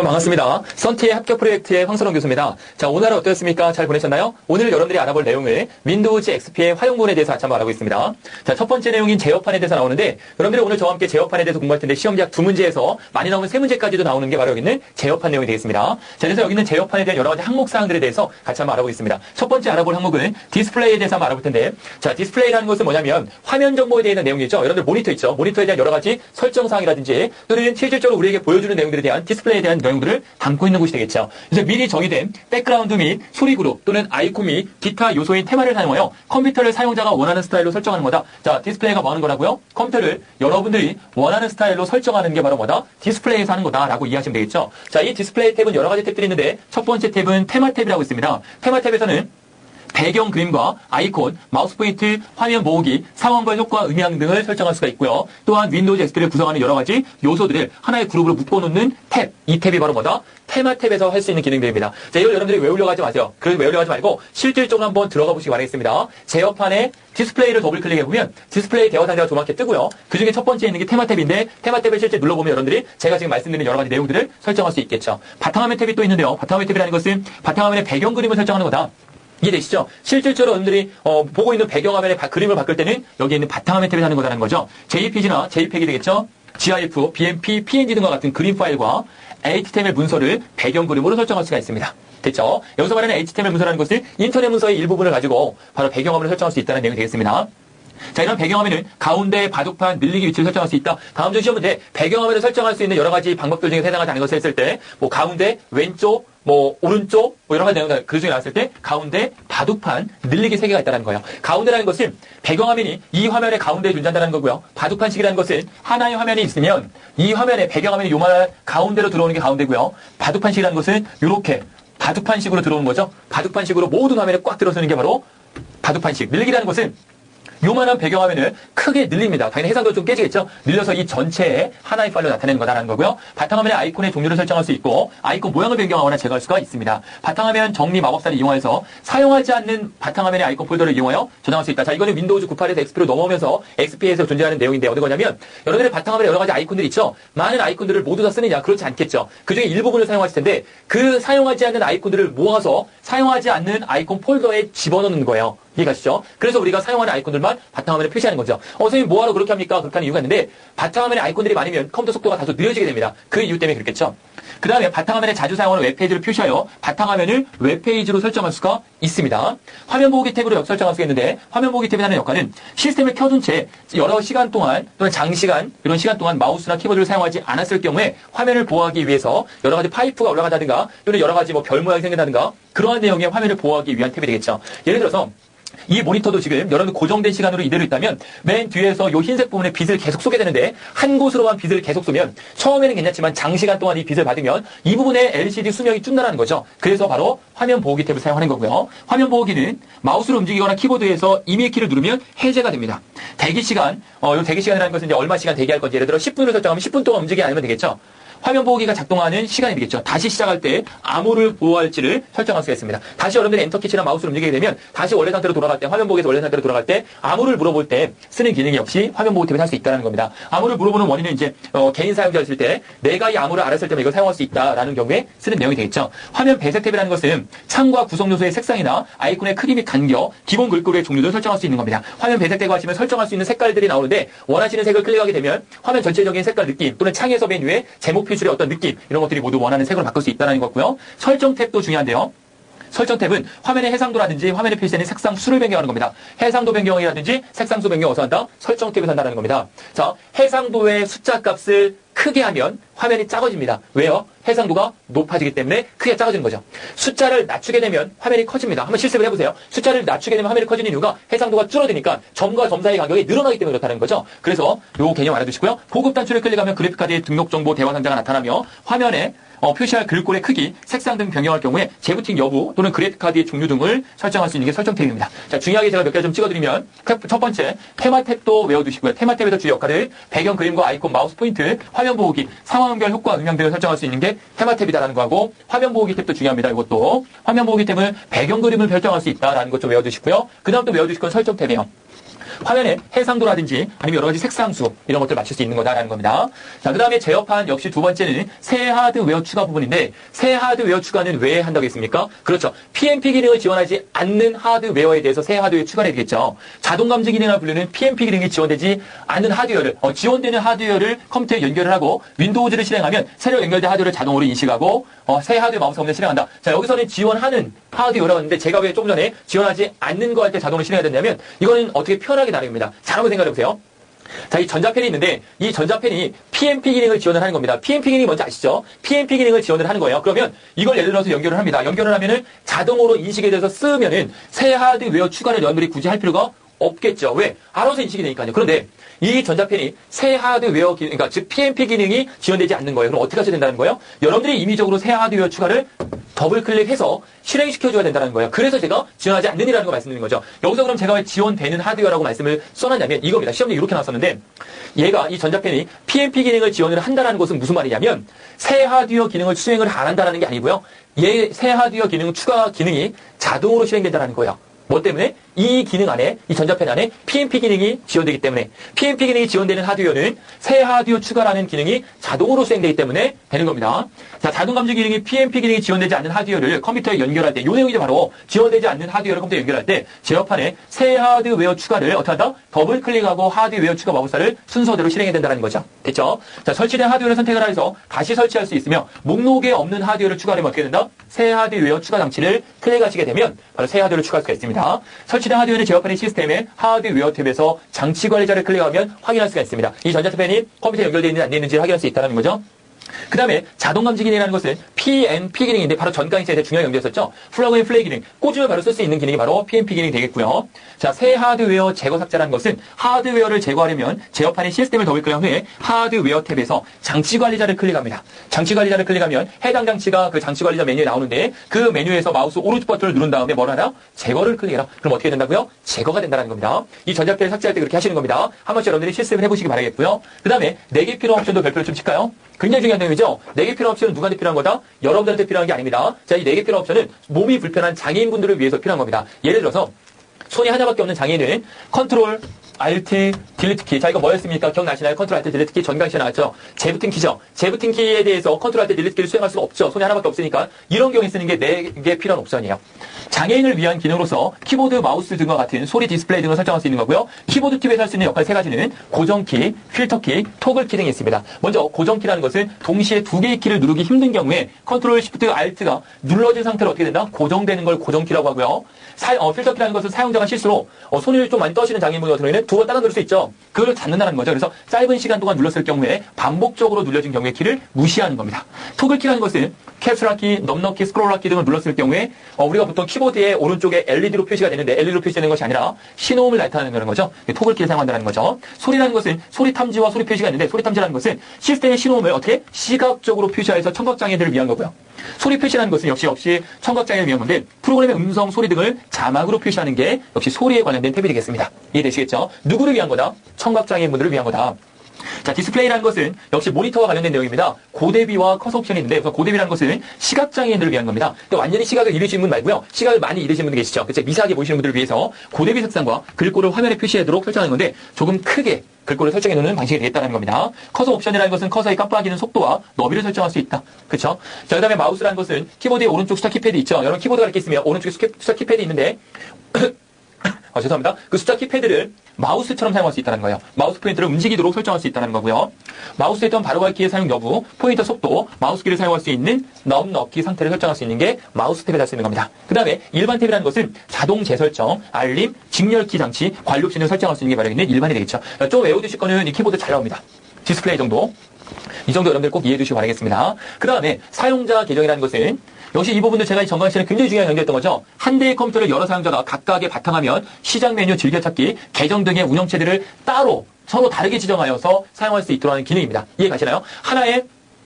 반갑습니다. 썬티의 합격 프로젝트의 황선홍 교수입니다. 자, 오늘 하루 어떠셨습니까? 잘 보내셨나요? 오늘 여러분들이 알아볼 내용을 윈도우즈 XP의 활용본에 대해서 같이 한번 알아보고 있습니다. 자, 첫 번째 내용인 제어판에 대해서 나오는데, 여러분들이 오늘 저와 함께 제어판에 대해서 공부할 텐데, 시험작 2문제에서 많이 나오는 3문제까지도 나오는 게 바로 여기 있는 제어판 내용이 되겠습니다. 자, 그래서 여기 있는 제어판에 대한 여러 가지 항목 사항들에 대해서 같이 한번 알아보겠습니다. 첫 번째 알아볼 항목은 디스플레이에 대해서 한번 알아볼 텐데, 자, 디스플레이라는 것은 뭐냐면, 화면 정보에 대한 내용이죠. 여러분들 모니터 있죠. 모니터에 대한 여러 가지 설정 사항이라든지, 또는 실질적으로 우리에게 보여주는 내용들에 대한 디스플레이에 대한 내용들을 담고 있는 곳이 되겠죠. 그래서 미리 정의된 백그라운드 및 소리 그룹 또는 아이콘 및 기타 요소인 테마를 사용하여 컴퓨터를 사용자가 원하는 스타일로 설정하는 거다. 자, 디스플레이가 뭐 하는 거라고요? 컴퓨터를 여러분들이 원하는 스타일로 설정하는 게 바로 뭐다? 디스플레이에서 하는 거다라고 이해하시면 되겠죠. 자, 이 디스플레이 탭은 여러 가지 탭들이 있는데 첫 번째 탭은 테마 탭이라고 있습니다. 테마 탭에서는 배경 그림과 아이콘, 마우스 포인트, 화면 모으기, 상황별 효과, 음향 등을 설정할 수가 있고요. 또한 윈도우즈 XP를 구성하는 여러 가지 요소들을 하나의 그룹으로 묶어놓는 탭, 이 탭이 바로 뭐다? 테마 탭에서 할 수 있는 기능들입니다. 자, 이걸 여러분들이 외우려고 하지 마세요. 그래서 외우려고 하지 말고 실질적으로 한번 들어가 보시기 바라겠습니다. 제어판에 디스플레이를 더블 클릭해보면 디스플레이 대화 상자가 조그맣게 뜨고요. 그 중에 첫 번째 있는 게 테마 탭인데 테마 탭을 실제 눌러보면 여러분들이 제가 지금 말씀드린 여러 가지 내용들을 설정할 수 있겠죠. 바탕화면 탭이 또 있는데요. 바탕화면 탭이라는 것은 바탕화면의 배경 그림을 설정하는 거다. 이해되시죠? 실질적으로 여러분들이 보고 있는 배경화면의 그림을 바꿀 때는 여기에 있는 바탕화면 탭에 하는 거라는 거죠. JPG나 JPEG이 되겠죠? GIF, BMP, PNG 등과 같은 그림 파일과 HTML 문서를 배경 그림으로 설정할 수가 있습니다. 됐죠? 여기서 말하는 HTML 문서라는 것은 인터넷 문서의 일부분을 가지고 바로 배경화면을 설정할 수 있다는 내용이 되겠습니다. 자, 이런 배경화면은 가운데 바둑판 늘리기 위치를 설정할 수 있다. 다음 주 시험 문제 배경화면을 설정할 수 있는 여러 가지 방법들 중에 해당하지 않는 것을 했을 때 가운데, 왼쪽, 오른쪽, 여러 가지 내용들 그 중에 나왔을 때 가운데 바둑판 늘리기 3개가 있다는 거예요. 가운데라는 것은 배경화면이 이 화면의 가운데에 존재한다는 거고요. 바둑판식이라는 것은 하나의 화면이 있으면 이 화면에 배경화면이 요만한 가운데로 들어오는 게 가운데고요. 바둑판식이라는 것은 이렇게 바둑판식으로 들어오는 거죠. 바둑판식으로 모든 화면에 꽉 들어서는 게 바로 바둑판식. 늘리기라는 것은 요만한 배경화면을 크게 늘립니다. 당연히 해상도 좀 깨지겠죠? 늘려서 이 전체에 하나의 파일로 나타내는 거다라는 거고요. 바탕화면의 아이콘의 종류를 설정할 수 있고 아이콘 모양을 변경하거나 제거할 수가 있습니다. 바탕화면 정리 마법사를 이용해서 사용하지 않는 바탕화면의 아이콘 폴더를 이용하여 저장할 수 있다. 자, 이거는 윈도우즈 98에서 XP로 넘어오면서 XP에서 존재하는 내용인데 어느 거냐면 여러분들의 바탕화면에 여러 가지 아이콘들이 있죠? 많은 아이콘들을 모두 다 쓰느냐? 그렇지 않겠죠. 그중에 일부분을 사용하실 텐데 그 사용하지 않는 아이콘들을 모아서 사용하지 않는 아이콘 폴더에 집어넣는 거예요. 이해가시죠? 그래서 우리가 사용하는 아이콘들만 바탕화면에 표시하는 거죠. 선생님 뭐하러 그렇게 합니까? 그렇게 하는 이유가 있는데 바탕화면에 아이콘들이 많으면 컴퓨터 속도가 다소 느려지게 됩니다. 그 이유 때문에 그렇겠죠. 그 다음에 바탕화면에 자주 사용하는 웹페이지를 표시하여 바탕화면을 웹페이지로 설정할 수가 있습니다. 화면 보기 탭으로 설정할 수가 있는데 화면 보기 탭이 하는 역할은 시스템을 켜둔 채 여러 시간 동안 또는 장시간 이런 시간 동안 마우스나 키보드를 사용하지 않았을 경우에 화면을 보호하기 위해서 여러 가지 파이프가 올라간다든가 또는 여러 가지 별 모양이 생긴다든가 그러한 내용의 화면을 보호하기 위한 탭이 되겠죠. 예를 들어서 이 모니터도 지금 여러분 고정된 시간으로 이대로 있다면 맨 뒤에서 이 흰색 부분에 빛을 계속 쏘게 되는데 한 곳으로만 빛을 계속 쏘면 처음에는 괜찮지만 장시간 동안 이 빛을 받으면 이 부분에 LCD 수명이 준다는 거죠. 그래서 바로 화면 보호기 탭을 사용하는 거고요. 화면 보호기는 마우스를 움직이거나 키보드에서 이메일 키를 누르면 해제가 됩니다. 대기 시간, 이 대기 시간이라는 것은 이제 얼마 시간 대기할 건지 예를 들어 10분을 설정하면 10분 동안 움직이지 않으면 되겠죠. 화면 보호기가 작동하는 시간이 되겠죠. 다시 시작할 때 암호를 보호할지를 설정할 수가 있습니다. 다시 여러분들이 엔터키치나 마우스를 움직이게 되면 다시 원래 상태로 돌아갈 때 화면 보호기에서 원래 상태로 돌아갈 때 암호를 물어볼 때 쓰는 기능이 역시 화면 보호 탭에 할 수 있다는 겁니다. 암호를 물어보는 원인은 이제 개인 사용자였을 때 내가 이 암호를 알았을 때만 이걸 사용할 수 있다라는 경우에 쓰는 내용이 되겠죠. 화면 배색 탭이라는 것은 창과 구성 요소의 색상이나 아이콘의 크기 및 간격, 기본 글꼴의 종류를 설정할 수 있는 겁니다. 화면 배색 탭을 하시면 설정할 수 있는 색깔들이 나오는데 원하시는 색을 클릭하게 되면 화면 전체적인 색깔 느낌 또는 창에서 맨 위에 제목 표출의 어떤 느낌 이런 것들이 모두 원하는 색으로 바꿀 수 있다는 거고요. 설정 탭도 중요한데요. 설정 탭은 화면의 해상도라든지 화면에 표시되는 색상 수를 변경하는 겁니다. 해상도 변경이라든지 색상수 변경 어디서 한다? 설정 탭에서 한다는 겁니다. 자, 해상도의 숫자 값을 크게 하면 화면이 작아집니다. 왜요? 해상도가 높아지기 때문에 크게 작아지는 거죠. 숫자를 낮추게 되면 화면이 커집니다. 한번 실습을 해보세요. 숫자를 낮추게 되면 화면이 커지는 이유가 해상도가 줄어드니까 점과 점 사이의 간격이 늘어나기 때문에 그렇다는 거죠. 그래서 요 개념 알아두시고요. 보급 단추를 클릭하면 그래픽카드의 등록 정보 대화 상자가 나타나며 화면에 표시할 글꼴의 크기, 색상 등 변경할 경우에 재부팅 여부 또는 그래픽카드의 종류 등을 설정할 수 있는 게 설정 탭입니다. 자, 중요하게 제가 몇 개를 좀 찍어드리면 첫 번째 테마 탭도 외워두시고요. 테마 탭에서 주요 역할을 배경 그림과 아이콘, 마우스 포인트, 화면 보호기, 상황별 효과, 음향 등을 설정할 수 있는 게 테마 탭이다라는 거하고 화면 보호기 탭도 중요합니다. 이것도 화면 보호기 탭은 배경 그림을 결정할 수 있다라는 것 좀 외워두시고요. 그 다음 또 외워두실 건 설정 탭이에요. 화면에 해상도라든지 아니면 여러 가지 색상수 이런 것들 맞출 수 있는 거다라는 겁니다. 자, 그 다음에 제어판 역시 두 번째는 새 하드웨어 추가 부분인데 새 하드웨어 추가는 왜 한다고 했습니까? 그렇죠. PMP 기능을 지원하지 않는 하드웨어에 대해서 새 하드웨어 추가를 해야 되겠죠. 자동 감지 기능이라 불리는 PMP 기능이 지원되지 않는 하드웨어를 지원되는 하드웨어를 컴퓨터에 연결을 하고 윈도우즈를 실행하면 새로 연결된 하드웨어를 자동으로 인식하고 새 하드웨어 마우스 업무를 실행한다. 자, 여기서는 지원하는 하드웨어라고 했는데 제가 왜 조금 전에 지원하지 않는 거 할 때 자동으로 실행해야 되냐면 이거는 어떻게 표현하기 나름입니다. 잘 한번 생각해 보세요. 자, 이 전자펜이 있는데 이 전자펜이 PMP 기능을 지원을 하는 겁니다. PMP 기능이 뭔지 아시죠? PMP 기능을 지원을 하는 거예요. 그러면 이걸 예를 들어서 연결을 합니다. 연결을 하면은 자동으로 인식이 돼서 쓰면은 새 하드웨어 추가를 여러분들이 굳이 할 필요가 없겠죠. 왜? 알아서 인식이 되니까요. 그런데 이 전자펜이 새 하드웨어 기능, 그러니까 즉 PMP 기능이 지원되지 않는 거예요. 그럼 어떻게 하셔야 된다는 거예요? 여러분들이 임의적으로 새 하드웨어 추가를 더블 클릭해서 실행시켜줘야 된다는 거예요. 그래서 제가 지원하지 않는이라는 거 말씀드리는 거죠. 여기서 그럼 제가 왜 지원되는 하드웨어라고 말씀을 써놨냐면 이겁니다. 시험에 이렇게 나왔었는데 얘가 이 전자펜이 PMP 기능을 지원을 한다는 것은 무슨 말이냐면 새 하드웨어 기능을 수행을 안 한다는 게 아니고요. 새 하드웨어 기능 추가 기능이 자동으로 실행된다는 거예요. 뭐 때문에? 이 기능 안에, 이 전자펜 안에 PMP 기능이 지원되기 때문에 PMP 기능이 지원되는 하드웨어는 새 하드웨어 추가라는 기능이 자동으로 수행되기 때문에 되는 겁니다. 자, 자동 감지 기능이 PMP 기능이 지원되지 않는 하드웨어를 컴퓨터에 연결할 때, 이 내용이 바로 지원되지 않는 하드웨어를 컴퓨터에 연결할 때 제어판에 새 하드웨어 추가를 어떻게 한다? 더블 클릭하고 하드웨어 추가 마우스를 순서대로 실행해야 된다는 거죠. 됐죠? 자, 설치된 하드웨어를 선택을 해서 다시 설치할 수 있으며 목록에 없는 하드웨어를 추가하면 어떻게 된다? 새 하드웨어 추가 장치를 클릭하시게 되면 바로 새 하드웨어를 추가할 수가 있습니다. 설치된 하드웨어는 제어판의 시스템에 하드웨어 탭에서 장치 관리자를 클릭하면 확인할 수가 있습니다. 이 전자펜이 컴퓨터에 연결되어 있는지 안 되어 있는지 확인할 수 있다는 거죠. 그 다음에 자동 감지 기능이라는 것은 PNP 기능인데 바로 전 강의시에 대해 중요한 연결했었죠. 플러그 앤 플레이 기능, 꽂으면 바로 쓸 수 있는 기능이 바로 PNP 기능이 되겠고요. 자, 새 하드웨어 제거 삭제라는 것은 하드웨어를 제거하려면 제어판의 시스템을 더블 클릭한 후에 하드웨어 탭에서 장치 관리자를 클릭합니다. 장치 관리자를 클릭하면 해당 장치가 그 장치 관리자 메뉴에 나오는데 그 메뉴에서 마우스 오른쪽 버튼을 누른 다음에 뭘 하나? 제거를 클릭해라. 그럼 어떻게 된다고요? 제거가 된다는 겁니다. 이 전자펜을 삭제할 때 그렇게 하시는 겁니다. 한 번씩 여러분들이 실습을 해보시기 바라겠고요. 그 다음에 4개 필요 옵션도 별표를 좀 칠까요? 굉장히 중요한 내용이죠. 4개 필요 옵션은 누구한테 필요한 거다? 여러분들한테 필요한 게 아닙니다. 자, 이 4개 필요 옵션은 몸이 불편한 장애인분들을 위해서 필요한 겁니다. 예를 들어서 손이 하나밖에 없는 장애인은 컨트롤, 알트, 딜리트 키. 자, 이거 뭐였습니까? 기억나시나요? 컨트롤, 알트, 딜리트 키 전강시에 나왔죠? 재부팅 키죠? 재부팅 키에 대해서 컨트롤, 알트, 딜리트 키를 수행할 수가 없죠. 손이 하나밖에 없으니까. 이런 경우에 쓰는 게 4개 필요한 옵션이에요. 장애인을 위한 기능으로서 키보드, 마우스 등과 같은 소리 디스플레이 등을 설정할 수 있는 거고요. 키보드 팁에서 할 수 있는 역할 3가지는 고정키, 필터키, 토글키 등이 있습니다. 먼저 고정키라는 것은 동시에 2개의 키를 누르기 힘든 경우에 컨트롤, 시프트, 알트가 눌러진 상태로 어떻게 된다? 고정되는 걸 고정키라고 하고요. 필터키라는 것은 사용자가 실수로 손을 좀 많이 떠시는 장애인분 같은 경우에는 2번 따라 누를 수 있죠. 그걸 잡는다는 거죠. 그래서 짧은 시간 동안 눌렀을 경우에 반복적으로 눌려진 경우에 키를 무시하는 겁니다. 토글키라는 것은 캡슐하키, 넘너키, 스크롤하키 등을 눌렀을 경우에 우리가 보통 키보드의 오른쪽에 LED로 표시가 되는데 LED로 표시되는 것이 아니라 신호음을 나타내는 거죠. 토글키를 사용한다는 거죠. 소리라는 것은 소리 탐지와 소리 표시가 있는데 소리 탐지라는 것은 시스템의 신호음을 어떻게 시각적으로 표시해서 청각장애인들을 위한 거고요. 소리 표시라는 것은 역시 청각장애를 위한 건데 프로그램의 음성, 소리 등을 자막으로 표시하는 게 역시 소리에 관련된 탭이 되겠습니다. 이해되시겠죠? 누구를 위한 거다? 청각장애인분들을 위한 거다. 자, 디스플레이라는 것은 역시 모니터와 관련된 내용입니다. 고대비와 커서 옵션이 있는데 우선 고대비라는 것은 시각장애인들을 위한 겁니다. 근데 완전히 시각을 잃으신 분 말고요. 시각을 많이 잃으신 분들 계시죠? 그쵸? 미세하게 보이시는 분들을 위해서 고대비 색상과 글꼴을 화면에 표시하도록 설정하는 건데 조금 크게 글꼴을 설정해 놓는 방식이 되겠다는 겁니다. 커서 옵션이라는 것은 커서의 깜빡이는 속도와 너비를 설정할 수 있다. 그렇죠? 자, 그다음에 마우스라는 것은 키보드의 오른쪽 숫자 키패드 있죠? 여러분 키보드가 이렇게 있으면 오른쪽에 숫자 키패드 있는데 죄송합니다. 그 숫자 키패드를 마우스처럼 사용할 수 있다는 거예요. 마우스 포인터를 움직이도록 설정할 수 있다는 거고요. 마우스에 있던 바로가기의 사용 여부, 포인터 속도, 마우스키를 사용할 수 있는 넘넣기 상태를 설정할 수 있는 게 마우스 탭에 달 수 있는 겁니다. 그 다음에 일반 탭이라는 것은 자동 재설정, 알림, 직렬키 장치, 관리 옵션을 설정할 수 있는 게 바로 있는 일반이 되겠죠. 좀 외워두실 거는 이 키보드 잘 나옵니다. 디스플레이 정도. 이 정도 여러분들 꼭 이해해 주시기 바라겠습니다. 그 다음에 사용자 계정이라는 것은 역시 이 부분도 제가 이 정강 시간에 굉장히 중요한 연결했던 거죠. 한 대의 컴퓨터를 여러 사용자가 각각의 바탕화면, 시작 메뉴, 즐겨찾기, 계정 등의 운영체들을 따로 서로 다르게 지정하여서 사용할 수 있도록 하는 기능입니다. 이해 가시나요? 하나의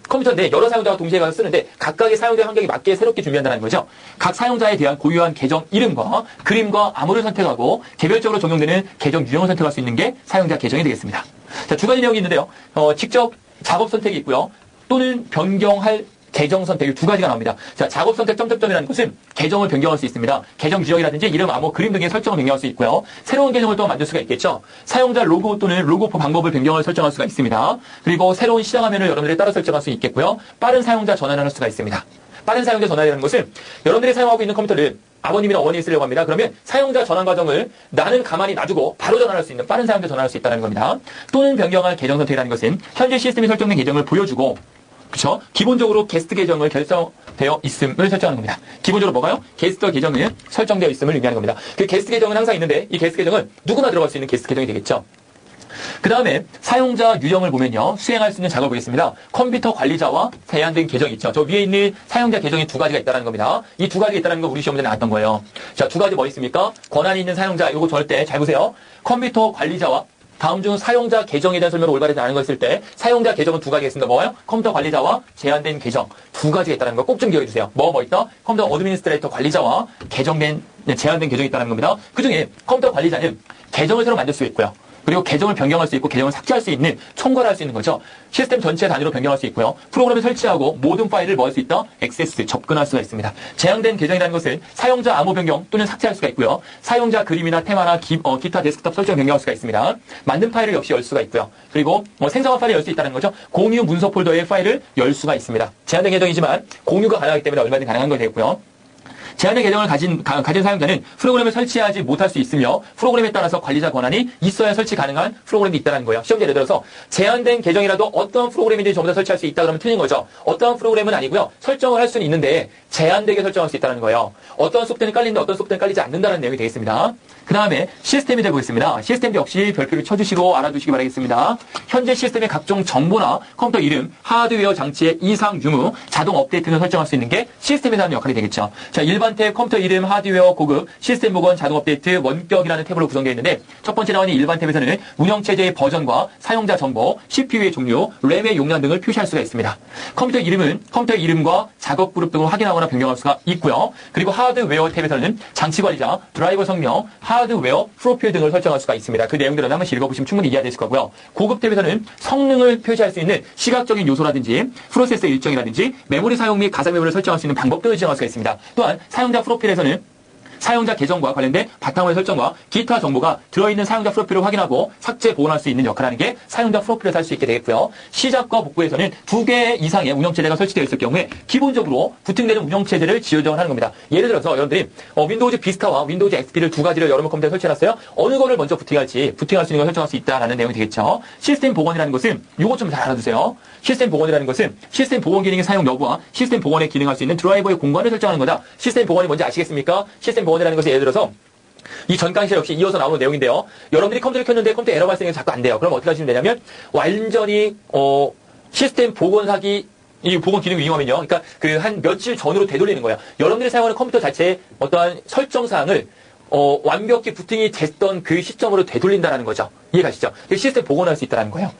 컴퓨터인데 여러 사용자가 동시에 가서 쓰는데 각각의 사용자 환경에 맞게 새롭게 준비한다는 거죠. 각 사용자에 대한 고유한 계정 이름과 그림과 암호를 선택하고 개별적으로 적용되는 계정 유형을 선택할 수 있는 게 사용자 계정이 되겠습니다. 자, 두 가지 내용이 있는데요. 직접 작업 선택이 있고요. 또는 변경할 계정 선택 두 가지가 나옵니다. 자, 작업 선택 점점점이라는 것은 계정을 변경할 수 있습니다. 계정 지역이라든지 이름, 암호, 그림 등의 설정을 변경할 수 있고요. 새로운 계정을 또 만들 수가 있겠죠. 사용자 로고 또는 로고표 방법을 변경을 설정할 수가 있습니다. 그리고 새로운 시작 화면을 여러분들이 따라 설정할 수 있겠고요. 빠른 사용자 전환을 할 수가 있습니다. 빠른 사용자 전환이라는 것은 여러분들이 사용하고 있는 컴퓨터를 아버님이나 어머님이 쓰려고 합니다. 그러면 사용자 전환 과정을 나는 가만히 놔두고 바로 전환할 수 있는 빠른 사용자 전환할 수 있다는 겁니다. 또는 변경할 계정 선택이라는 것은 현재 시스템에 설정된 계정을 보여주고 그렇죠? 기본적으로 게스트 계정을 결정되어 있음을 설정하는 겁니다. 기본적으로 뭐가요? 게스트 계정을 설정되어 있음을 의미하는 겁니다. 그 게스트 계정은 항상 있는데 이 게스트 계정은 누구나 들어갈 수 있는 게스트 계정이 되겠죠. 그 다음에 사용자 유형을 보면요. 수행할 수 있는 작업을 보겠습니다. 컴퓨터 관리자와 제한된 계정이 있죠. 저 위에 있는 사용자 계정이 두 가지가 있다는 겁니다. 이 두 가지가 있다는 거 우리 시험에 나왔던 거예요. 자, 두 가지 뭐 있습니까? 권한이 있는 사용자, 요거 절 때 잘 보세요. 컴퓨터 관리자와 다음 중 사용자 계정에 대한 설명을 올바르지 않은 거 있을 때 사용자 계정은 두 가지가 있습니다. 뭐예요? 컴퓨터 관리자와 제한된 계정 두 가지가 있다는 거 꼭 좀 기억해 주세요. 뭐 있다? 컴퓨터 어드미니스트레이터 관리자와 제한된 계정이 있다는 겁니다. 그 중에 컴퓨터 관리자는 계정을 새로 만들 수 있고요. 그리고 계정을 변경할 수 있고 계정을 삭제할 수 있는 총괄할 수 있는 거죠. 시스템 전체 단위로 변경할 수 있고요. 프로그램을 설치하고 모든 파일을 뭐 할 수 있다? 액세스, 접근할 수가 있습니다. 제한된 계정이라는 것은 사용자 암호 변경 또는 삭제할 수가 있고요. 사용자 그림이나 테마나 기타 데스크톱 설정 변경할 수가 있습니다. 만든 파일을 역시 열 수가 있고요. 그리고 생성한 파일을 열 수 있다는 거죠. 공유 문서 폴더의 파일을 열 수가 있습니다. 제한된 계정이지만 공유가 가능하기 때문에 얼마든지 가능한 거 되겠고요. 제한된 계정을 가진 사용자는 프로그램을 설치하지 못할 수 있으며 프로그램에 따라서 관리자 권한이 있어야 설치 가능한 프로그램이 있다는 거예요. 시험지 예를 들어서 제한된 계정이라도 어떠한 프로그램인지 전부 다 설치할 수 있다 그러면 틀린 거죠. 어떠한 프로그램은 아니고요. 설정을 할 수는 있는데 제한되게 설정할 수 있다는 거예요. 어떠한 소프트웨어는 깔리는데 어떤 소프트웨어는 깔리지 않는다는 내용이 되겠습니다. 그 다음에 시스템이 되고 있습니다. 시스템도 역시 별표를 쳐주시고 알아두시기 바라겠습니다. 현재 시스템의 각종 정보나 컴퓨터 이름, 하드웨어 장치의 이상 유무, 자동 업데이트를 설정할 수 있는 게 시스템에 대한 역할이 되겠죠. 자, 일반 탭 컴퓨터 이름, 하드웨어, 고급, 시스템 복원, 자동 업데이트, 원격이라는 탭으로 구성되어 있는데 첫 번째 나오는 일반 탭에서는 운영체제의 버전과 사용자 정보, CPU의 종류, 램의 용량 등을 표시할 수가 있습니다. 컴퓨터 이름은 컴퓨터 이름과 작업 그룹 등을 확인하거나 변경할 수가 있고요. 그리고 하드웨어 탭에서는 장치 관리자, 드라이버 성명, 하드웨어, 프로필 등을 설정할 수가 있습니다. 그 내용들은 한번 읽어보시면 충분히 이해되실 거고요. 고급 탭에서는 성능을 표시할 수 있는 시각적인 요소라든지 프로세서 일정이라든지 메모리 사용 및 가상 메모리를 설정할 수 있는 방법 등을 지정할 수가 있습니다. 또한 사용자 프로필에서는 사용자 계정과 관련된 바탕화면 설정과 기타 정보가 들어있는 사용자 프로필을 확인하고 삭제, 보완할 수 있는 역할을 하는 게 사용자 프로필에서 할 수 있게 되겠고요. 시작과 복구에서는 2개 이상의 운영체제가 설치되어 있을 경우에 기본적으로 부팅되는 운영체제를 지정을 하는 겁니다. 예를 들어서 여러분들이 윈도우즈 비스타와 윈도우즈 XP를 두 가지를 여러분 컴퓨터에 설치해놨어요. 어느 거를 먼저 부팅할 수 있는 걸 설정할 수 있다는 내용이 되겠죠. 시스템 복원이라는 것은 이것 좀 잘 알아두세요. 시스템 복원이라는 것은 시스템 복원 기능의 사용 여부와 시스템 복원에 기능할 수 있는 드라이버의 공간을 설정하는 거다. 시스템 복원이 뭔지 아시겠습니까? 시스템 복원이라는 것은 예를 들어서 이 전 강의실 역시 이어서 나오는 내용인데요. 여러분들이 컴퓨터를 켰는데 컴퓨터 에러 발생해서 자꾸 안 돼요. 그럼 어떻게 하시면 되냐면 완전히 시스템 복원하기 이 복원 기능을 이용하면요. 그러니까 그 한 며칠 전으로 되돌리는 거예요. 여러분들이 사용하는 컴퓨터 자체의 어떠한 설정 사항을 완벽히 부팅이 됐던 그 시점으로 되돌린다는 거죠. 이해가시죠? 시스템 복원할 수 있다는 거예요.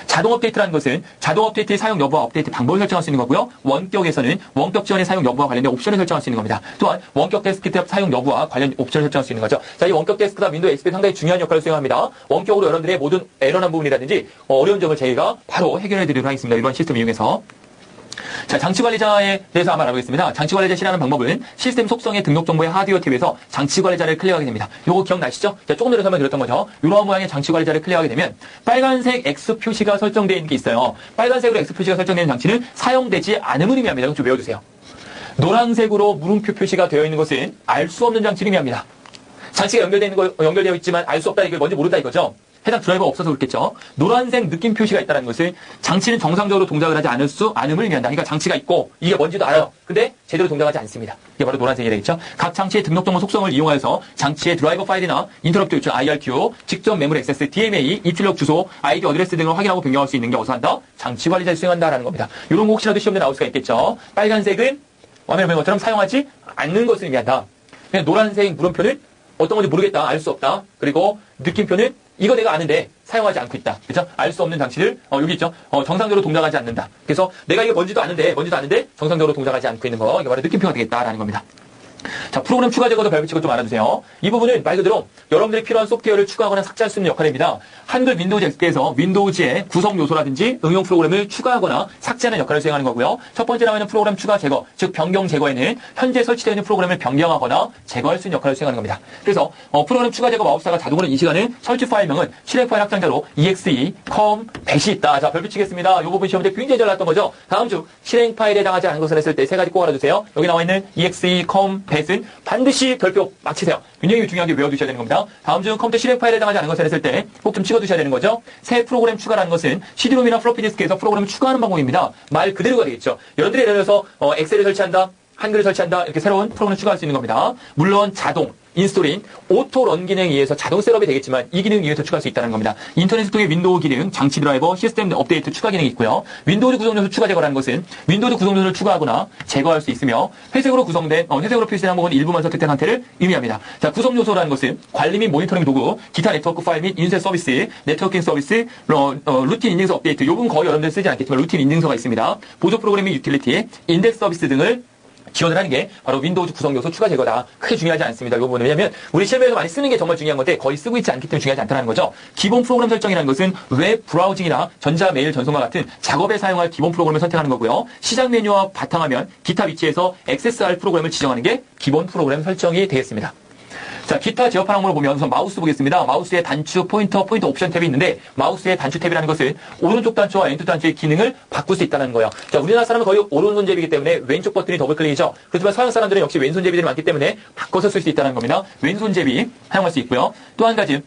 자동 업데이트라는 것은 자동 업데이트의 사용 여부와 업데이트 방법을 설정할 수 있는 거고요. 원격에서는 원격 지원의 사용 여부와 관련된 옵션을 설정할 수 있는 겁니다. 또한 원격 데스크탑 사용 여부와 관련 옵션을 설정할 수 있는 거죠. 자, 이 원격 데스크탑 윈도우 XP 상당히 중요한 역할을 수행합니다. 원격으로 여러분들의 모든 에러난 부분이라든지 어려운 점을 저희가 바로 해결해 드리도록 하겠습니다. 이번 시스템 이용해서. 자, 장치 관리자에 대해서 한번 알아보겠습니다. 장치 관리자 실행하는 방법은 시스템 속성의 등록 정보의 하드웨어 탭에서 장치 관리자를 클릭하게 됩니다. 요거 기억나시죠? 자, 조금 전에 설명드렸던 거죠. 이런 모양의 장치 관리자를 클릭하게 되면 빨간색 X 표시가 설정되어 있는 게 있어요. 빨간색으로 X 표시가 설정되어 있는 장치는 사용되지 않음을 의미합니다. 이거 좀 외워주세요. 노란색으로 물음표 표시가 되어 있는 것은 알 수 없는 장치를 의미합니다. 장치가 연결되어 있지만 알 수 없다 이걸 뭔지 모른다 이거죠. 해당 드라이버가 없어서 그렇겠죠. 노란색 느낌 표시가 있다는 것은 장치는 정상적으로 동작을 하지 않음을 의미한다. 그러니까 장치가 있고 이게 뭔지도 알아요. 근데 제대로 동작하지 않습니다. 이게 바로 노란색이 되겠죠. 각 장치의 등록정보 속성을 이용하여서 장치의 드라이버 파일이나 인터럽트 요청, IRQ, 직접 메모리 액세스, DMA, 입출력 주소, IP 어드레스 등을 확인하고 변경할 수 있는 게 어디서 한다? 장치 관리자를 수행한다라는 겁니다. 이런 거 혹시라도 시험에 나올 수가 있겠죠. 빨간색은 화면에 보는 것처럼 사용하지 않는 것을 의미한다. 노란색 물음표는 어떤 건지 모르겠다. 알 수 없다. 그리고 느낌표는 이거 내가 아는데 사용하지 않고 있다. 그렇죠? 알 수 없는 장치를 여기 있죠. 정상적으로 동작하지 않는다. 그래서 내가 이게 뭔지도 아는데 정상적으로 동작하지 않고 있는 거 이게 바로 느낌표가 되겠다라는 겁니다. 자, 프로그램 추가 제거도 별표치고 좀 알아두세요. 이 부분은 말 그대로 여러분들이 필요한 소프트웨어를 추가하거나 삭제할 수 있는 역할입니다. 한글 윈도우즈 XP에서 윈도우즈의 구성 요소라든지 응용 프로그램을 추가하거나 삭제하는 역할을 수행하는 거고요. 첫 번째 나와 있는 프로그램 추가 제거, 즉 변경 제거에는 현재 설치되어 있는 프로그램을 변경하거나 제거할 수 있는 역할을 수행하는 겁니다. 그래서 프로그램 추가 제거 마법사가 자동으로 인식하는 설치 파일명은 실행 파일 확장자로 exe, com, bat이 있다. 자, 별표치겠습니다. 이 부분 시험 때 굉장히 잘 나왔던 거죠. 다음 주 실행 파일에 해당하지 않은 것을 했을 때 세 가지 꼭 알아두세요. 여기 나와 있는 exe, com, bat은 반드시 별표 맞히세요. 굉장히 중요하게 외워두셔야 되는 겁니다. 다음 주 컴퓨터 실행 파일에 해당하지 않은 것을 했을 때 꼭 좀 찍어두셔야 되는 거죠. 새 프로그램 추가라는 것은 CD롬이나 플로피 디스크에서 프로그램을 추가하는 방법입니다. 말 그대로가 되겠죠. 여러분들이 예를 들어서 엑셀을 설치한다, 한글을 설치한다, 이렇게 새로운 프로그램을 추가할 수 있는 겁니다. 물론 자동, 인스톨인 오토 런 기능에 의해서 자동 셋업이 되겠지만 이 기능에 의해서 추가할 수 있다는 겁니다. 인터넷을 통해 윈도우 기능, 장치 드라이버, 시스템 업데이트 추가 기능이 있고요. 윈도우즈 구성 요소 추가 제거라는 것은 윈도우즈 구성 요소를 추가하거나 제거할 수 있으며 회색으로 구성된 회색으로 표시된 항목은 일부만 선택된 상태를 의미합니다. 자, 구성 요소라는 것은 관리 및 모니터링 도구, 기타 네트워크 파일 및 인쇄 서비스, 네트워킹 서비스, 루틴 인증서 업데이트. 요건 거의 여러분들 쓰지 않겠지만 루틴 인증서가 있습니다. 보조 프로그램 및 유틸리티, 인덱스 서비스 등을 지원을 하는 게 바로 윈도우즈 구성 요소 추가 제거다. 크게 중요하지 않습니다. 이 부분은. 왜냐하면 우리 실무에서 많이 쓰는 게 정말 중요한 건데 거의 쓰고 있지 않기 때문에 중요하지 않다는 거죠. 기본 프로그램 설정이라는 것은 웹 브라우징이나 전자 메일 전송과 같은 작업에 사용할 기본 프로그램을 선택하는 거고요. 시작 메뉴와 바탕화면, 기타 위치에서 액세스할 프로그램을 지정하는 게 기본 프로그램 설정이 되겠습니다. 자, 기타 제어판 항목을 보면 우선 마우스 보겠습니다. 마우스의 단추, 포인터 옵션 탭이 있는데 마우스의 단추 탭이라는 것은 오른쪽 단추와 왼쪽 단추의 기능을 바꿀 수 있다는 거예요. 자, 우리나라 사람은 거의 오른손잡이기 때문에 왼쪽 버튼이 더블클릭이죠. 그렇지만 서양 사람들은 역시 왼손잡이들이 많기 때문에 바꿔서 쓸 수 있다는 겁니다. 왼손잡이 사용할 수 있고요. 또 한 가지.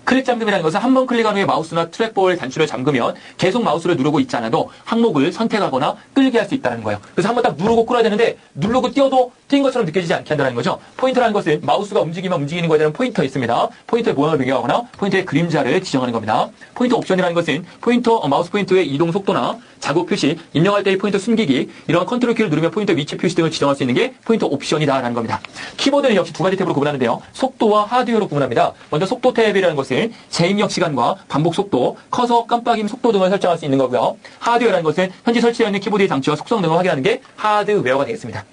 클릭 잠금이라는 것은 한 번 클릭한 후에 마우스나 트랙볼 단추를 잠그면 계속 마우스를 누르고 있지 않아도 항목을 선택하거나 끌게 할 수 있다는 거예요. 그래서 한 번 딱 누르고 끌어야 되는데 누르고 띄워도 뛴 것처럼 느껴지지 않게 한다는 거죠. 포인터라는 것은 마우스가 움직이면 움직이는 것에 대한 포인터 있습니다. 포인터의 모양을 변경하거나 포인터의 그림자를 지정하는 겁니다. 포인터 옵션이라는 것은 마우스 포인터의 이동 속도나 자국 표시, 입력할 때의 포인터 숨기기, 이런 컨트롤 키를 누르면 포인터 위치 표시 등을 지정할 수 있는 게 포인터 옵션이다라는 겁니다. 키보드는 역시 두 가지 탭으로 구분하는데요. 속도와 하드웨어로 구분합니다. 먼저 속도 탭이라는 것은 재입력 시간과 반복 속도, 커서 깜빡임 속도 등을 설정할 수 있는 거고요. 하드웨어라는 것은 현재 설치되어 있는 키보드의 장치와 속성 등을 확인하는 게 하드웨어가 되겠습니다.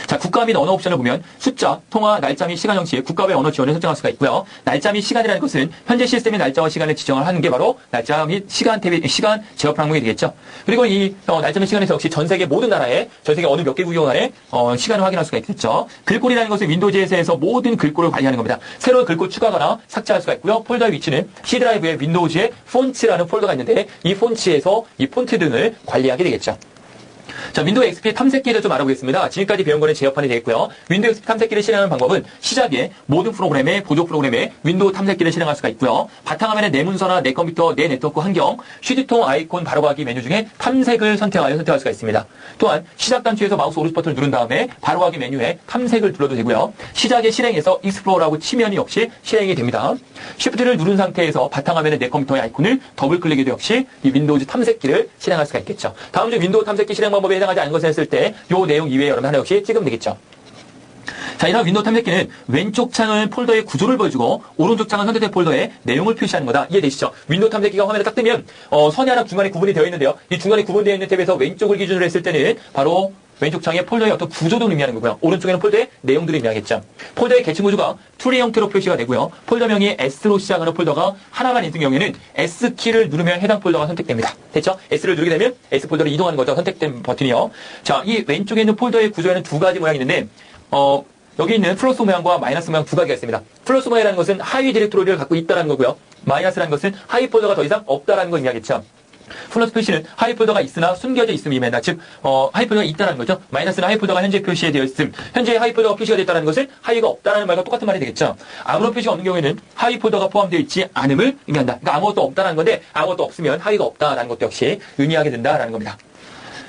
자, 국가 및 언어 옵션을 보면 숫자, 통화, 날짜 및 시간 형식, 국가 및 언어 지원을 설정할 수가 있고요. 날짜 및 시간이라는 것은 현재 시스템의 날짜와 시간을 지정을 하는 게 바로 날짜 및 시간 탭이 시간 제어판 항목이 되겠죠. 그리고 이 날짜 및 시간에서 역시 전 세계 모든 나라에 전 세계 어느 몇 개국이건 간에 시간을 확인할 수가 있겠죠. 글꼴이라는 것은 윈도우즈에서 모든 글꼴을 관리하는 겁니다. 새로운 글꼴 추가하거나 삭제할 수가 있고요. 폴더의 위치는 C 드라이브에 윈도우즈의 폰츠라는 폴더가 있는데 이 폰츠에서 이 폰트 등을 관리하게 되겠죠. 자, 윈도우 XP 탐색기를 좀 알아보겠습니다. 지금까지 배운 거는 제어판이 되겠고요. 윈도우 XP 탐색기를 실행하는 방법은 시작에 모든 프로그램에 보조 프로그램에 윈도우 탐색기를 실행할 수가 있고요. 바탕화면에 내 문서나 내 컴퓨터, 내 네트워크 환경, 휴지통 아이콘 바로가기 메뉴 중에 탐색을 선택할 수가 있습니다. 또한 시작 단추에서 마우스 오른쪽 버튼을 누른 다음에 바로가기 메뉴에 탐색을 눌러도 되고요. 시작에 실행해서 익스플로어라고 치면 역시 실행이 됩니다. 쉬프트를 누른 상태에서 바탕화면에 내 컴퓨터의 아이콘을 더블 클릭해도 역시 이 윈도우즈 탐색기를 실행할 수가 있겠죠. 다음 주 윈도우 탐색기 실행 방법에 해당하지 않은 것을 했을 때 이 내용 이외에 여러분 하나 역시 찍으면 되겠죠. 자, 이런 윈도우 탐색기는 왼쪽 창은 폴더의 구조를 보여주고 오른쪽 창은 선택된 폴더의 내용을 표시하는 거다. 이해되시죠? 윈도우 탐색기가 화면에 딱 뜨면 선이 하나 중간에 구분이 되어 있는데요. 이 중간에 구분되어 있는 탭에서 왼쪽을 기준으로 했을 때는 바로 왼쪽 창에 폴더의 어떤 구조도 의미하는 거고요. 오른쪽에는 폴더의 내용들을 의미하겠죠. 폴더의 계층 구조가 트리 형태로 표시가 되고요. 폴더명이 S로 시작하는 폴더가 하나만 있는 경우에는 S키를 누르면 해당 폴더가 선택됩니다. 됐죠? S를 누르게 되면 S 폴더로 이동하는 거죠. 선택된 버튼이요. 자, 이 왼쪽에 있는 폴더의 구조에는 두 가지 모양이 있는데 여기 있는 플러스 모양과 마이너스 모양 두 가지가 있습니다. 플러스 모양이라는 것은 하위 디렉토리를 갖고 있다는 거고요. 마이너스라는 것은 하위 폴더가 더 이상 없다는 걸 의미하겠죠. 플러스 표시는 하위 폴더가 있으나 숨겨져 있음이 의미한다. 즉, 하위 폴더가 있다는 거죠. 마이너스는 하위 폴더가 현재 표시되어 있음. 현재 하위 폴더가 표시가 됐다는 것은 하위가 없다는 말과 똑같은 말이 되겠죠. 아무런 표시가 없는 경우에는 하위 폴더가 포함되어 있지 않음을 의미한다. 그러니까 아무것도 없다는 건데 아무것도 없으면 하위가 없다라는 것도 역시 의미하게 된다라는 겁니다.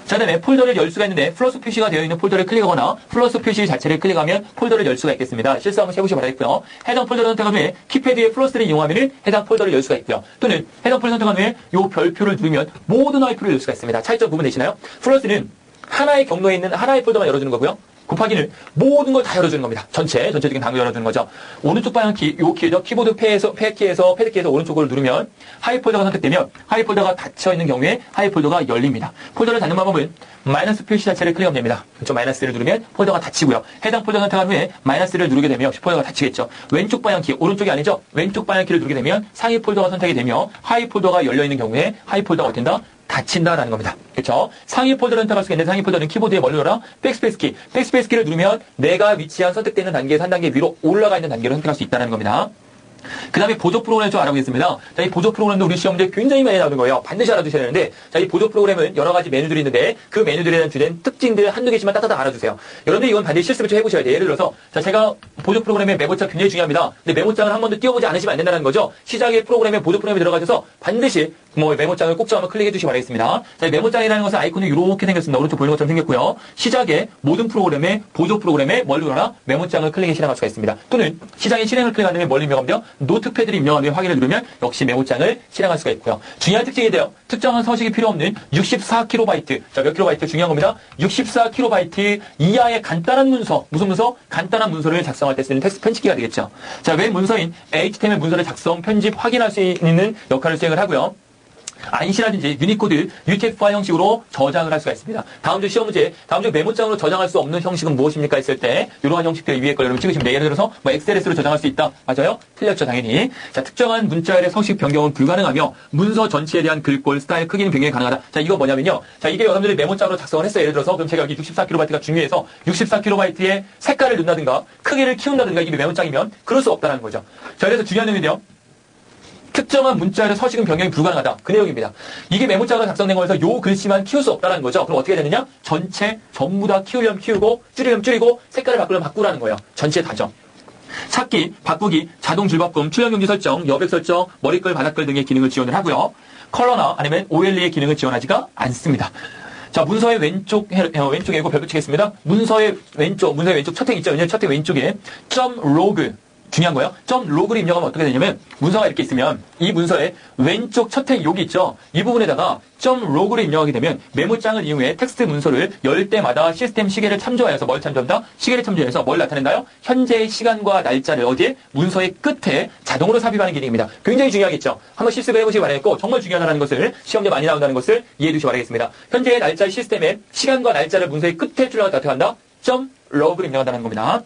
자, 다음에 폴더를 열 수가 있는데 플러스 표시가 되어 있는 폴더를 클릭하거나 플러스 표시 자체를 클릭하면 폴더를 열 수가 있겠습니다. 실수 한번 해보시기 바라겠고요. 해당 폴더를 선택한 후에 키패드의 플러스를 이용하면 해당 폴더를 열 수가 있고요. 또는 해당 폴더를 선택한 후에 이 별표를 누르면 모든 하위 폴더를 열 수가 있습니다. 차이점 구분되시나요? 플러스는 하나의 경로에 있는 하나의 폴더만 열어주는 거고요. 곱하기는 모든 걸 다 열어주는 겁니다. 전체적인 방을 열어주는 거죠. 오른쪽 방향키, 요 키죠. 키보드 패드키에서 오른쪽을 누르면 하이폴더가 선택되면 하이폴더가 닫혀있는 경우에 하이폴더가 열립니다. 폴더를 닫는 방법은 마이너스 표시 자체를 클릭하면 됩니다. 그렇죠? 마이너스를 누르면 폴더가 닫히고요. 해당 폴더 선택한 후에 마이너스를 누르게 되면 폴더가 닫히겠죠. 왼쪽 방향키, 오른쪽이 아니죠. 왼쪽 방향키를 누르게 되면 상위 폴더가 선택이 되며 하이 폴더가 열려있는 경우에 하이 폴더가 어떻게 된다? 닫힌다라는 겁니다. 그렇죠? 상위 폴더를 선택할 수가 있는데 상위 폴더는 키보드에 뭘 눌러라? 백스페이스 키. 백스페이스 키를 누르면 내가 위치한 선택되는 단계에서 한 단계 위로 올라가 있는 단계를 선택할 수 있다는 겁니다. 그 다음에 보조 프로그램 좀 알아보겠습니다. 자, 이 보조 프로그램도 우리 시험 문제 굉장히 많이 나오는 거예요. 반드시 알아두셔야 되는데, 자, 이 보조 프로그램은 여러 가지 메뉴들이 있는데, 그 메뉴들에 대한 주된 특징들 한두 개씩만 따따다 알아주세요. 여러분들 이건 반드시 실습을 좀 해보셔야 돼요. 예를 들어서, 자, 제가 보조 프로그램의 메모장 굉장히 중요합니다. 근데 메모장을 한 번도 띄워보지 않으시면 안 된다는 거죠. 시작의 프로그램에 보조 프로그램이 들어가셔서 반드시 메모장을 꼭 좀 한번 클릭해 주시기 바라겠습니다. 자, 메모장이라는 것은 아이콘이 이렇게 생겼습니다. 오른쪽 보이는 것처럼 생겼고요. 시작에 모든 프로그램에 보조 프로그램에 뭘 누르나 메모장을 클릭해 실행할 수가 있습니다. 또는 시작에 실행을 클릭한 다음에 뭘 입력하면 돼요? 노트패드를 입력한 다음에 확인을 누르면 역시 메모장을 실행할 수가 있고요. 중요한 특징이 돼요. 특정한 서식이 필요 없는 64KB, 자, 몇 킬로바이트 중요한 겁니다. 64KB 이하의 간단한 문서, 무슨 문서? 간단한 문서를 작성할 때 쓰는 텍스트 편집기가 되겠죠. 자, 웹 문서인 HTML 문서를 작성, 편집, 확인할 수 있는 역할을 수행을 하고요. 안시라든지 유니코드, UTF 파일 형식으로 저장을 할 수가 있습니다. 다음 주 시험 문제, 다음 주 메모장으로 저장할 수 없는 형식은 무엇입니까? 했을 때 이러한 형식들 위에 걸 여러분 찍으시면 돼요. 예를 들어서 엑셀S로 저장할 수 있다. 맞아요? 틀렸죠, 당연히. 자, 특정한 문자열의 서식 변경은 불가능하며 문서 전체에 대한 글꼴, 스타일, 크기는 변경이 가능하다. 자, 이거 뭐냐면요. 자, 이게 여러분들이 메모장으로 작성을 했어요. 예를 들어서 그럼 제가 여기 64KB가 중요해서 64KB의 색깔을 넣는다든가 크기를 키운다든가 이게 메모장이면 그럴 수 없다는 거죠. 자, 그래서 중요한 내용인데요. 특정한 문자열의 서식은 변경이 불가능하다. 그 내용입니다. 이게 메모장으로 작성된 거에서 요 글씨만 키울 수 없다는 거죠. 그럼 어떻게 되느냐? 전체 전부 다 키우려면 키우고 줄이려면 줄이고 색깔을 바꾸려면 바꾸라는 거예요. 전체 다죠. 찾기, 바꾸기, 자동 줄바꿈, 출력용지 설정, 여백 설정, 머리글, 바닥글 등의 기능을 지원을 하고요. 컬러나 아니면 OLE의 기능을 지원하지가 않습니다. 자, 문서의 왼쪽에 이거 별표 치겠습니다. 문서의 왼쪽 첫 행 있죠? 첫 행 왼쪽에 .log 중요한 거예요. .log를 입력하면 어떻게 되냐면 문서가 이렇게 있으면 이 문서의 왼쪽 첫 행 여기 있죠. 이 부분에다가 .log를 입력하게 되면 메모장을 이용해 텍스트 문서를 열 때마다 시스템 시계를 참조하여서 뭘 참조한다? 시계를 참조해서 뭘 나타낸다요? 현재의 시간과 날짜를 어디에? 문서의 끝에 자동으로 삽입하는 기능입니다. 굉장히 중요하겠죠. 한번 실습을 해보시기 바라겠고 정말 중요하다는 것을 시험에 많이 나온다는 것을 이해해 두시기 바라겠습니다. 현재의 날짜 시스템에 시간과 날짜를 문서의 끝에 출력할 때 어떻게 한다? .log를 입력한다는 겁니다.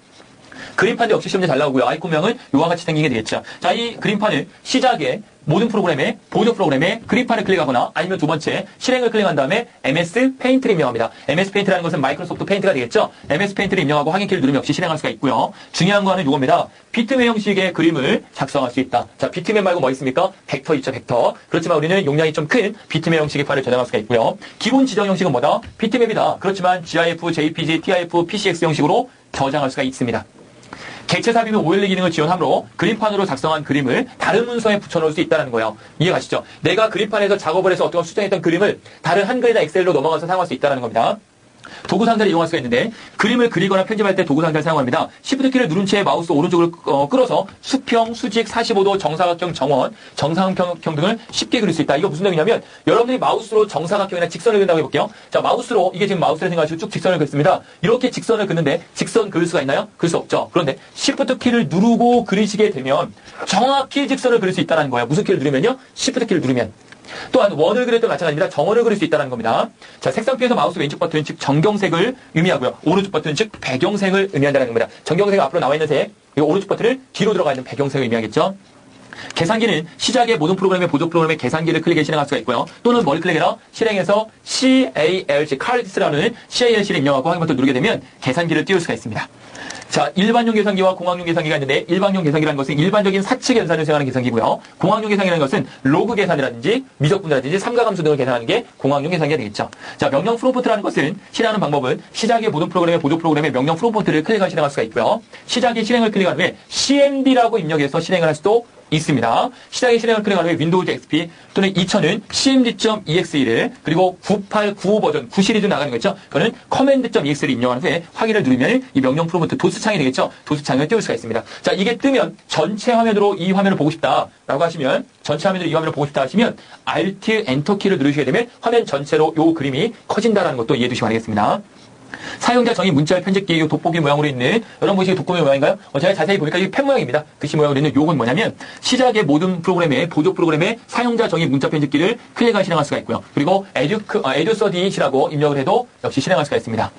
그림판도 역시 시험에 잘 나오고요. 아이콘명은 요와 같이 생기게 되겠죠. 자, 이 그림판을 시작에 모든 프로그램에 보조 프로그램에 그림판을 클릭하거나 아니면 두 번째 실행을 클릭한 다음에 MS 페인트를 입력합니다. MS 페인트라는 것은 마이크로소프트 페인트가 되겠죠. MS 페인트를 입력하고 확인키를 누르면 역시 실행할 수가 있고요. 중요한 거는 이겁니다. 비트맵 형식의 그림을 작성할 수 있다. 자, 비트맵 말고 뭐 있습니까? 벡터 있죠, 벡터. 그렇지만 우리는 용량이 좀 큰 비트맵 형식의 파일을 저장할 수가 있고요. 기본 지정 형식은 뭐다? 비트맵이다. 그렇지만 GIF, JPG, TIF, PCX 형식으로 저장할 수가 있습니다. 객체 삽입은 OLE 기능을 지원하므로 그림판으로 작성한 그림을 다른 문서에 붙여놓을 수 있다는 거예요. 이해가시죠? 내가 그림판에서 작업을 해서 어떤 수정했던 그림을 다른 한글이나 엑셀로 넘어가서 사용할 수 있다는 겁니다. 도구 상자를 이용할 수가 있는데 그림을 그리거나 편집할 때 도구 상자를 사용합니다. Shift 키를 누른 채 마우스 오른쪽을 끌어서 수평, 수직, 45도, 정사각형, 정원, 정사각형 등을 쉽게 그릴 수 있다. 이거 무슨 내용이냐면 여러분들이 마우스로 정사각형이나 직선을 그린다고 해볼게요. 자, 마우스로 이게 지금 마우스를 생각하시고 쭉 직선을 그렸습니다. 이렇게 직선을 그리는데 직선 그릴 수가 있나요? 그릴 수 없죠. 그런데 Shift 키를 누르고 그리시게 되면 정확히 직선을 그릴 수 있다는 거예요. 무슨 키를 누르면요? Shift 키를 누르면. 또한 원을 그릴 때 마찬가지입니다. 정원을 그릴 수 있다는 겁니다. 자, 색상표에서 마우스 왼쪽 버튼 즉 정경색을 의미하고요. 오른쪽 버튼 즉 배경색을 의미한다는 겁니다. 정경색이 앞으로 나와 있는 색, 그리고 오른쪽 버튼을 뒤로 들어가 있는 배경색을 의미하겠죠. 계산기는 시작의 모든 프로그램의 보조 프로그램의 계산기를 클릭해 실행할 수가 있고요. 또는 뭘 클릭해라? 실행해서 CALC, CALC라는 CALC를 입력하고 확인 버튼을 누르게 되면 계산기를 띄울 수가 있습니다. 자, 일반용 계산기와 공학용 계산기가 있는데 일반용 계산기라는 것은 일반적인 사치 계산을 수행하는 계산기고요. 공학용 계산기라는 것은 로그 계산이라든지 미적분이라든지 삼가함수 등을 계산하는 게 공학용 계산기가 되겠죠. 자, 명령 프롬프트라는 것은 실행하는 방법은 시작의 모든 프로그램의 보조 프로그램의 명령 프롬프트를 클릭하여 실행할 수가 있고요. 시작의 실행을 클릭한 후에 CMD라고 입력해서 실행을 할 수도 있습니다. 시작의 실행을 클릭한 후에 윈도우즈 XP 또는 2000은 cmd.exe를 그리고 9895 버전 9 시리즈 나가는 거 있죠. 그거는 command.exe를 입력한 후에 확인을 누르면 이 명령 프롬프트 도스 창이 되겠죠. 도스 창을 띄울 수가 있습니다. 자, 이게 뜨면 전체 화면으로 이 화면을 보고 싶다라고 하시면 전체 화면으로 이 화면을 보고 싶다 하시면 Alt Enter 키를 누르시게 되면 화면 전체로 이 그림이 커진다라는 것도 이해해 두시기 바라겠습니다. 사용자 정의 문자열 편집기 이 돋보기 모양으로 있는 여러분 보시기 돋보기 모양인가요? 제가 자세히 보니까 이게 펜 모양입니다. 글씨 모양으로 있는 요건 뭐냐면 시작의 모든 프로그램의 보조 프로그램의 사용자 정의 문자 편집기를 클릭하여 실행할 수가 있고요. 그리고 에듀서디시라고 입력을 해도 역시 실행할 수가 있습니다.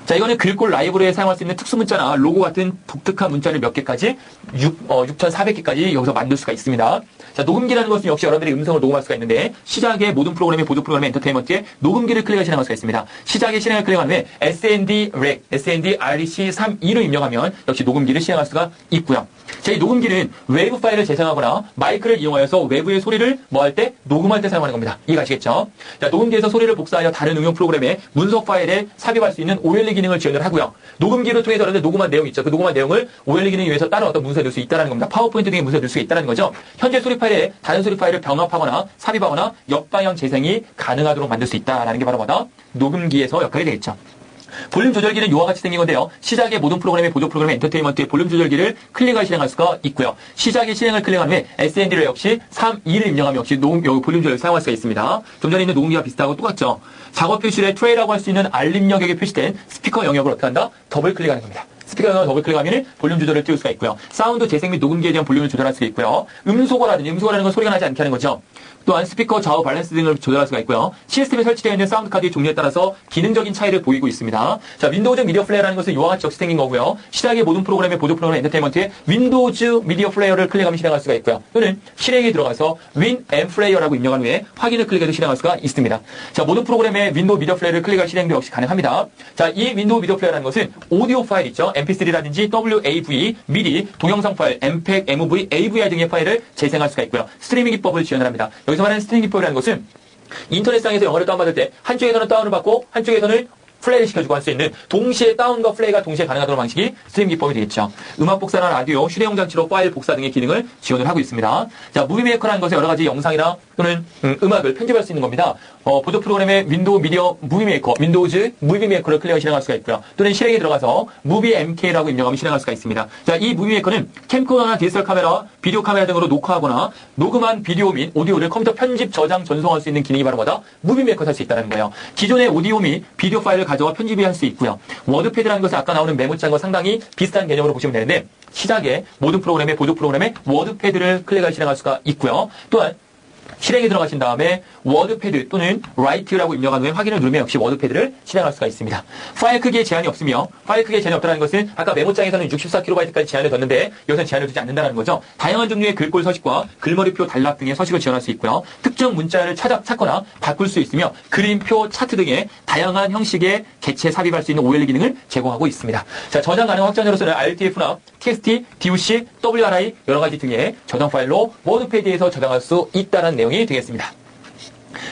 자, 이거는 글꼴 라이브러리에 사용할 수 있는 특수 문자나 로고 같은 독특한 문자를 몇 개까지 6,400개까지 여기서 만들 수가 있습니다. 자, 녹음기라는 것은 역시 여러분들이 음성을 녹음할 수가 있는데 시작의 모든 프로그램의 보조 프로그램 엔터테인먼트에 녹음기를 클릭해 실행할 수가 있습니다. 시작의 실행을 클릭한 후에 SND-REC32를 입력하면 역시 녹음기를 실행할 수가 있고요. 자, 이 녹음기는 웨브 파일을 재생하거나 마이크를 이용하여서 외부의 소리를 뭐 할 때 녹음할 때 사용하는 겁니다. 이해가시겠죠? 자, 녹음기에서 소리를 복사하여 다른 응용 프로그램의 문서 파일에 삽입할 수 있는 OLE 기능을 지원을 하고요. 녹음기를 통해서 여러분들 녹음한 내용이 있죠. 그 녹음한 내용을 OLE 기능에 의해서 다른 어떤 문서에 넣을 수 있다는 겁니다. 파워포인트 등의 문서에 넣을 수 있다는 거죠. 현재 소리 파일에 다른 소리 파일을 병합하거나 삽입하거나 역방향 재생이 가능하도록 만들 수 있다라는 게 바로 뭐다? 녹음기에서 역할이 되겠죠. 볼륨 조절기는 이와 같이 생긴 건데요. 시작의 모든 프로그램의 보조 프로그램 엔터테인먼트의 볼륨 조절기를 클릭하여 실행할 수가 있고요. 시작의 실행을 클릭한 후에 SND를 역시 32를 입력하면 역시 볼륨 조절을 사용할 수가 있습니다. 좀 전에 있는 녹음기와 비슷하고 똑같죠. 작업 표시에 트레이라고 할 수 있는 알림 영역에 표시된 스피커 영역을 어떻게 한다? 더블 클릭하는 겁니다. 스피커 영역을 더블 클릭하면 볼륨 조절을 띄울 수가 있고요. 사운드 재생 및 녹음기에 대한 볼륨을 조절할 수가 있고요. 음소거라는 건 소리가 나지 않게 하는 거죠. 또한 스피커 좌우 밸런스 등을 조절할 수가 있고요. 시스템에 설치되어 있는 사운드 카드의 종류에 따라서 기능적인 차이를 보이고 있습니다. 자, 윈도우즈 미디어 플레이어라는 것은 이와 같이 역시 생긴 거고요. 시작의 모든 프로그램의 보조 프로그램 엔터테인먼트에 윈도우즈 미디어 플레이어를 클릭하면 실행할 수가 있고요. 또는 실행에 들어가서 윈 앤 플레이어라고 입력한 후에 확인을 클릭해서 실행할 수가 있습니다. 자, 모든 프로그램의 윈도우 미디어 플레이어를 클릭할 실행도 역시 가능합니다. 자, 이 윈도우 미디어 플레이어라는 것은 오디오 파일 있죠. mp3라든지 WAV, MIDI, 동영상 파일, MPEG, MOV, AVI 등의 파일을 재생할 수가 있고요. 스트리밍 기법을 지원을 합니다. 여기서 말하는 스트리밍 기법이라는 것은 인터넷상에서 영화를 다운받을 때 한쪽에서는 다운을 받고 한쪽에서는 플레이를 시켜주고 할 수 있는 동시에 다운과 플레이가 동시에 가능하도록 방식이 스트림 기법이 되겠죠. 음악 복사나 라디오, 휴대용 장치로 파일 복사 등의 기능을 지원을 하고 있습니다. 자, 무비메이커라는 것은 여러 가지 영상이나 또는 음악을 편집할 수 있는 겁니다. 보조 프로그램의 윈도우 미디어 무비메이커, 윈도우즈 무비메이커를 클릭해 실행할 수가 있고요. 또는 실행에 들어가서 무비 MK라고 입력하면 실행할 수가 있습니다. 자, 이 무비메이커는 캠코더나 DSLR 카메라, 비디오 카메라 등으로 녹화하거나 녹음한 비디오 및 오디오를 컴퓨터 편집, 저장, 전송할 수 있는 기능이 바로 뭐다? 무비메이커 할 수 있다는 거예요. 기존의 오디오 및 비디오 파일을 가져와 편집이 할 수 있고요. 워드패드라는 것은 아까 나오는 메모장과 상당히 비슷한 개념으로 보시면 되는데 시작에 모든 프로그램의 보조 프로그램의 워드패드를 클릭해 실행할 수가 있고요. 또한 실행에 들어가신 다음에 워드패드 또는 라이트라고 입력한 후에 확인을 누르면 역시 워드패드를 실행할 수가 있습니다. 파일 크기에 제한이 없으며 파일 크기에 제한이 없다는 것은 아까 메모장에서는 64KB까지 제한을 뒀는데 여기서는 제한을 두지 않는다는 거죠. 다양한 종류의 글꼴 서식과 글머리표 단락 등의 서식을 지원할 수 있고요. 특정 문자를 찾거나 바꿀 수 있으며 그림표, 차트 등의 다양한 형식의 개체 삽입할 수 있는 OLE 기능을 제공하고 있습니다. 자, 저장 가능 확장자로서는 RTF나 TXT, DOC, WRI 여러 가지 등의 저장 파일로 워드패드에서 저장할 수 있다는 내용이 되겠습니다.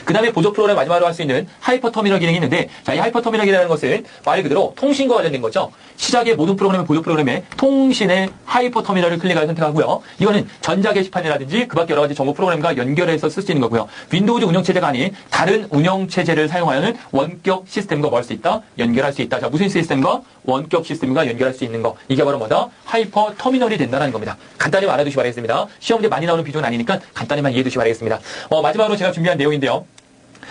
그 다음에 보조 프로그램 마지막으로 할 수 있는 하이퍼터미널 기능이 있는데 자, 이 하이퍼터미널이라는 것은 말 그대로 통신과 관련된 거죠. 시작의 모든 프로그램의 보조 프로그램의 통신의 하이퍼터미널을 클릭하여 선택하고요. 이거는 전자 게시판이라든지 그 밖에 여러 가지 정보 프로그램과 연결해서 쓸 수 있는 거고요. 윈도우즈 운영체제가 아닌 다른 운영체제를 사용하여는 원격 시스템과 뭐 할 수 있다? 연결할 수 있다. 자, 무슨 시스템과 원격 시스템과 연결할 수 있는 거. 이게 바로 뭐다? 하이퍼터미널이 된다는 겁니다. 간단히 알아두시기 바라겠습니다. 시험제 많이 나오는 비중은 아니니까 간단히만 이해해 두시기 바라겠습니다. 마지막으로 제가 준비한 내용인데요.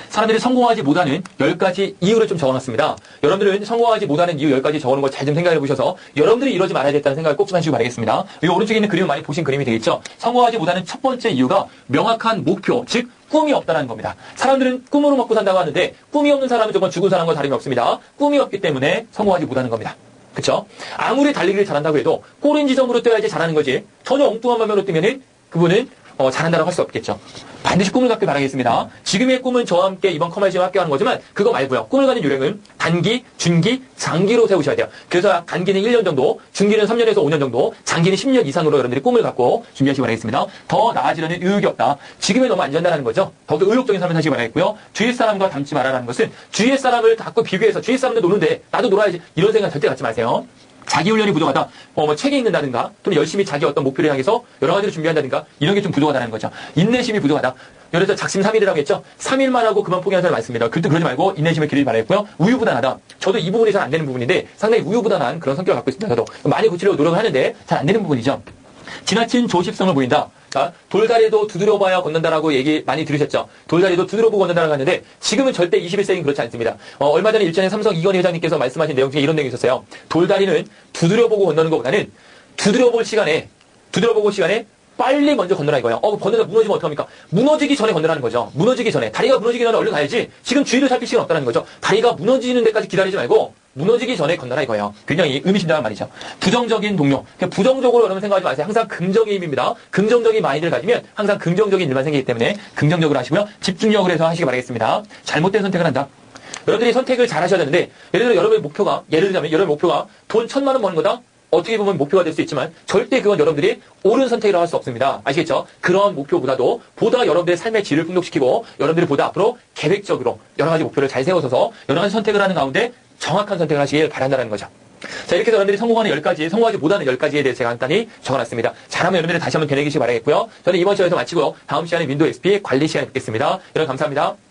사람들이 성공하지 못하는 10가지 이유를 좀 적어놨습니다. 여러분들은 성공하지 못하는 이유 10가지 적어놓은 걸 잘 좀 생각해 보셔서 여러분들이 이러지 말아야겠다는 생각을 꼭 좀 하시기 바라겠습니다. 이 오른쪽에 있는 그림을 많이 보신 그림이 되겠죠. 성공하지 못하는 첫 번째 이유가 명확한 목표, 즉 꿈이 없다는 겁니다. 사람들은 꿈으로 먹고 산다고 하는데 꿈이 없는 사람은 정말 죽은 사람과 다름이 없습니다. 꿈이 없기 때문에 성공하지 못하는 겁니다. 그렇죠? 아무리 달리기를 잘한다고 해도 꼬린 지점으로 뛰어야지 잘하는 거지 전혀 엉뚱한 방면으로 뛰면은 그분은 잘한다고 할 수 없겠죠. 반드시 꿈을 갖길 바라겠습니다. 지금의 꿈은 저와 함께 이번 커머시와 함께 하는 거지만 그거 말고요. 꿈을 가진 요령은 단기, 중기, 장기로 세우셔야 돼요. 그래서 단기는 1년 정도, 중기는 3년에서 5년 정도, 장기는 10년 이상으로 여러분들이 꿈을 갖고 준비하시기 바라겠습니다. 더 나아지려는 의욕이 없다. 지금에 너무 안 된다는 거죠. 더욱더 의욕적인 삶을 사시기 바라겠고요. 주위 사람과 닮지 말아라는 것은 주위의 사람을 자꾸 비교해서 주위 사람들 노는데 나도 놀아야지 이런 생각 절대 갖지 마세요. 자기 훈련이 부족하다. 책에 읽는다든가, 또는 열심히 자기 어떤 목표를 향해서 여러 가지를 준비한다든가, 이런 게 좀 부족하다는 거죠. 인내심이 부족하다. 예를 들어서 작심 3일이라고 했죠? 3일만 하고 그만 포기하는 사람 많습니다. 그때 그러지 말고 인내심을 기르기 바라겠고요. 우유부단하다. 저도 이 부분이 잘 안 되는 부분인데, 상당히 우유부단한 그런 성격을 갖고 있습니다. 저도 많이 고치려고 노력을 하는데, 잘 안 되는 부분이죠. 지나친 조십성을 보인다. 자, 돌다리도 두드려봐야 걷는다라고 얘기 많이 들으셨죠? 돌다리도 두드려보고 걷는다라고 하는데 지금은 절대 21세기는 그렇지 않습니다. 얼마 전에 일전에 삼성 이건희 회장님께서 말씀하신 내용 중에 이런 내용이 있었어요. 돌다리는 두드려보고 건너는 것보다는 두드려볼 시간에 빨리 먼저 건너라 이거예요. 건너다 무너지면 어떡합니까? 무너지기 전에 건너라는 거죠. 무너지기 전에. 다리가 무너지기 전에 얼른 가야지. 지금 주위를 살필 시간 없다는 거죠. 다리가 무너지는 데까지 기다리지 말고 무너지기 전에 건너라 이거예요. 굉장히 의미심장한 말이죠. 부정적인 동료. 그냥 부정적으로 여러분 생각하지 마세요. 항상 긍정의 힘입니다. 긍정적인 마인드를 가지면 항상 긍정적인 일만 생기기 때문에 긍정적으로 하시고요. 집중력을 해서 하시기 바라겠습니다. 잘못된 선택을 한다. 여러분들이 선택을 잘 하셔야 되는데 예를 들어 여러분의 목표가 돈 1,000만 원 버는 거다? 어떻게 보면 목표가 될 수 있지만 절대 그건 여러분들이 옳은 선택이라고 할 수 없습니다. 아시겠죠? 그런 목표보다도 보다 여러분들의 삶의 질을 풍족시키고 여러분들이 보다 앞으로 계획적으로 여러 가지 목표를 잘 세워서서 여러 가지 선택을 하는 가운데 정확한 선택을 하시길 바란다는 거죠. 자, 이렇게 해서 여러분들이 성공하는 10가지, 성공하지 못하는 10가지에 대해서 제가 간단히 적어놨습니다. 잘하면 여러분들이 다시 한번 되뇌기시기 바라겠고요. 저는 이번 시간에서 마치고요. 다음 시간에 윈도우 XP 관리 시간에 뵙겠습니다. 여러분 감사합니다.